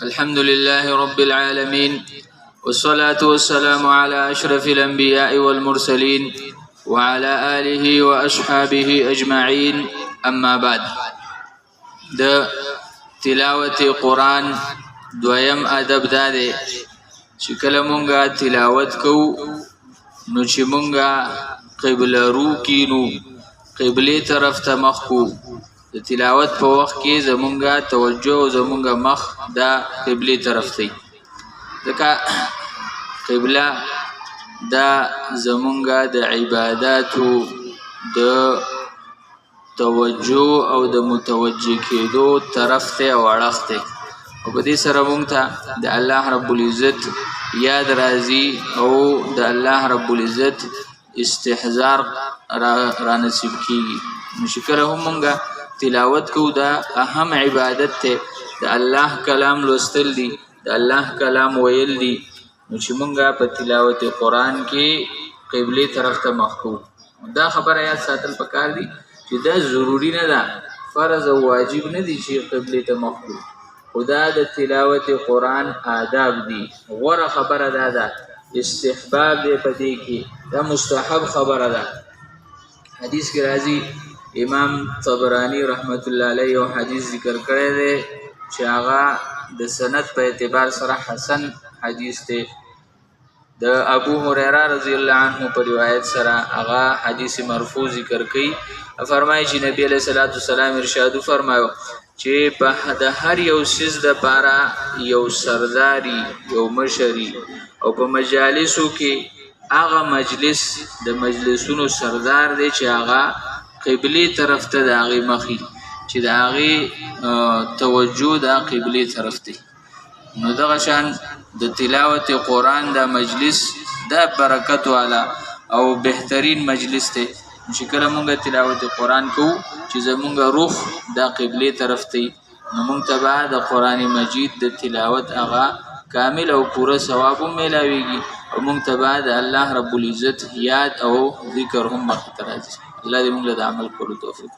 الحمد لله رب العالمين، والصلاة والسلام على أشرف الأنبياء والمرسلين وعلى آله وأصحابه أجمعين. أما بعد، د تلاوة قرآن دویم ادب داده چې کله مونږه تلاوت کوو نو چې مونږه قبله رو کینو، قبله طرف ته مخ کو. د تلاوت په وخت کې زمونږه توجه او زمونږه مخ دا قبله طرف ته، ځکه قبله دا زمونږه د عباداتو د توجه او د متوجه کېدو طرف ته او اړخ ته، او په دې سره مونږ ته د الله رب العزت یاد راځي او د الله رب العزت استحضار را نصیب کیږي. نو شکر هم مونږه تلاوت کو، دا اهم عبادت ته. د الله کلام لوستل دي، د الله کلام ویل دي، نو چې مونږه په تلاوت قرآن کې قبله طرف ته مخ کو. دا خبره یاد ساتل پکار دي چې دا ضروری نه ده، فرض او واجب نه دي چې قبله ته مخ کو. خدا د تلاوت قرآن آداب دي. غوره خبره ده استحباب دی په دې کې، دا مستحب خبره ده. حدیث کې راځي، امام طبرانی رحمت الله علیه یو حدیث ذکر کړی دی چې هغه د سند په اعتبار سره حسن حدیث دی. د ابو هریره رضی الله عنه په روایت سره هغه حدیث مرفوع ذکر کړي. فرمایي چې نبی علیہ الصلوۃ والسلام ارشاد فرمایو چې په د هر یو سیز د پاره یو سرداری، یو مشری، او په مجالسو کې هغه مجلس د مجلسونو سردار دی چې هغه قبله طرف ته د هغې مخي، چې د هغې توجه د قبله طرف ته. نو دغه شان د تلاوت قرآن دا مجلس دا برکت والا او بهترین مجلس ته. چې کله مونږ تلاوت قرآن کوو چې زمونږ روح دا قبله طرف ته، نو مونږ ته به د قرآن مجید د تلاوت هغه کامل او پوره ثواب هم میلاویږي، او مونږ ته به د الله رب العزت یاد او ذکر هم مخې ته راځي. الله دې مونږ له د عمل کولو توفیق